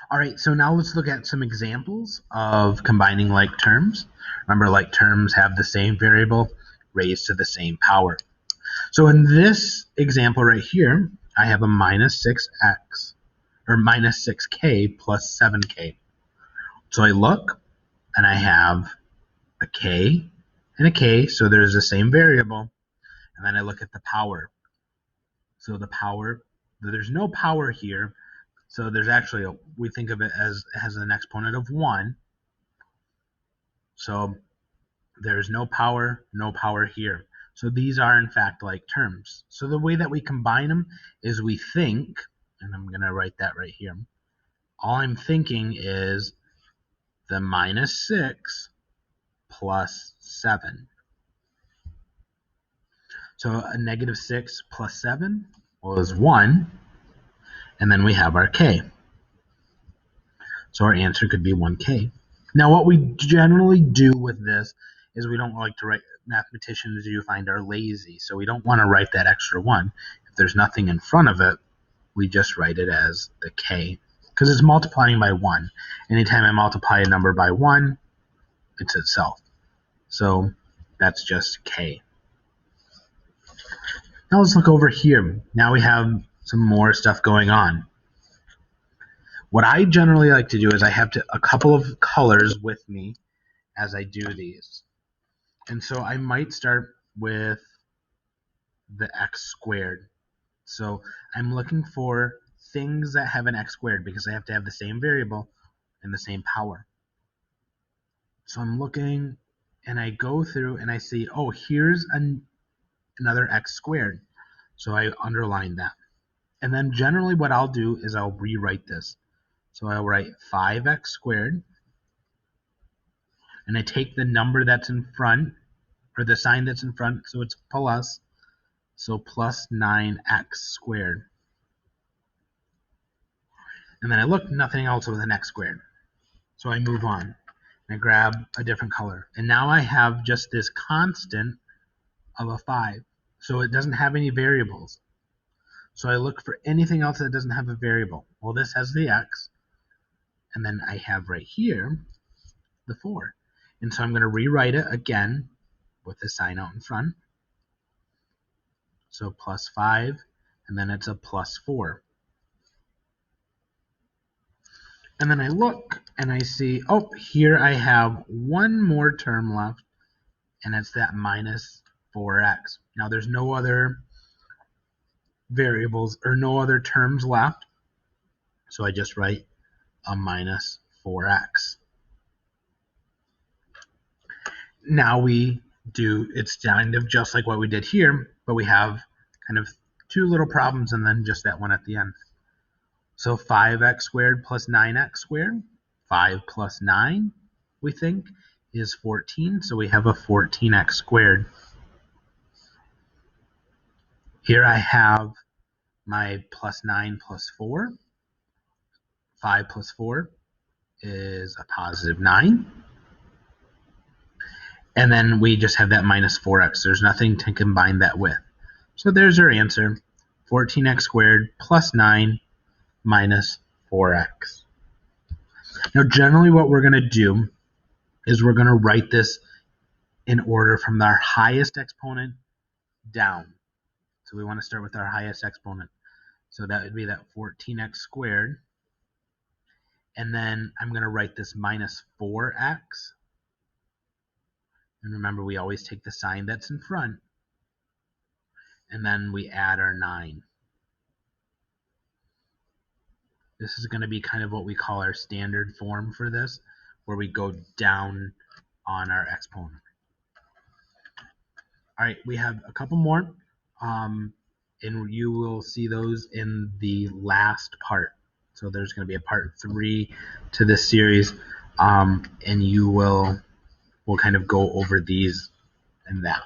All right, so now let's look at some examples of combining like terms. Remember, like terms have the same variable raised to the same power. So in this example right here, I have a minus 6x, or minus 6k plus 7k. So I look, and I have a k and a k, so there's the same variable. And then I look at the power. So the power, there's no power here, so there's actually, we think of it as it has an exponent of 1. So there's no power here. So these are in fact like terms. So the way that we combine them is we think, and I'm going to write that right here. All I'm thinking is the minus 6 plus 7. So a negative 6 plus 7 is 1. And then we have our k. So our answer could be 1k. Now what we generally do with this is we don't like to write, mathematicians you find are lazy, so we don't want to write that extra 1. If there's nothing in front of it, we just write it as the k, because it's multiplying by 1. Anytime I multiply a number by 1, it's itself. So that's just k. Now let's look over here. Now we have some more stuff going on. What I generally like to do is I have a couple of colors with me as I do these. And so I might start with the x squared. So I'm looking for things that have an x squared because they have to have the same variable and the same power. So I'm looking, and I go through and I see, oh, here's another x squared. So I underline that. And then generally what I'll do is I'll rewrite this. So I'll write 5x squared, and I take the number that's in front, or the sign that's in front, so it's plus, so plus 9x squared. And then I look, nothing else with an x squared. So I move on, and I grab a different color. And now I have just this constant of a 5. So it doesn't have any variables. So I look for anything else that doesn't have a variable. Well, this has the x, and then I have right here the 4. And so I'm going to rewrite it again with the sign out in front. So plus 5, and then it's a plus 4. And then I look, and I see, oh, here I have one more term left, and it's that minus 4x. Now there's no other variables or no other terms left, so I just write a minus 4x. Now we do, it's kind of just like what we did here, but we have kind of two little problems and then just that one at the end. So 5x squared plus 9x squared, 5 plus 9, we think, is 14, so we have a 14x squared. Here I have my plus 9 plus 4. 5 plus 4 is a positive 9. And then we just have that minus 4x. There's nothing to combine that with. So there's our answer, 14x squared plus 9 minus 4x. Now generally what we're going to do is we're going to write this in order from our highest exponent down. So we want to start with our highest exponent. So that would be that 14x squared. And then I'm going to write this minus 4x. And remember, we always take the sign that's in front. And then we add our 9. This is going to be kind of what we call our standard form for this, where we go down on our exponent. All right, we have a couple more, and you will see those in the last part. So there's going to be a part 3 to this series, and we'll kind of go over these and that.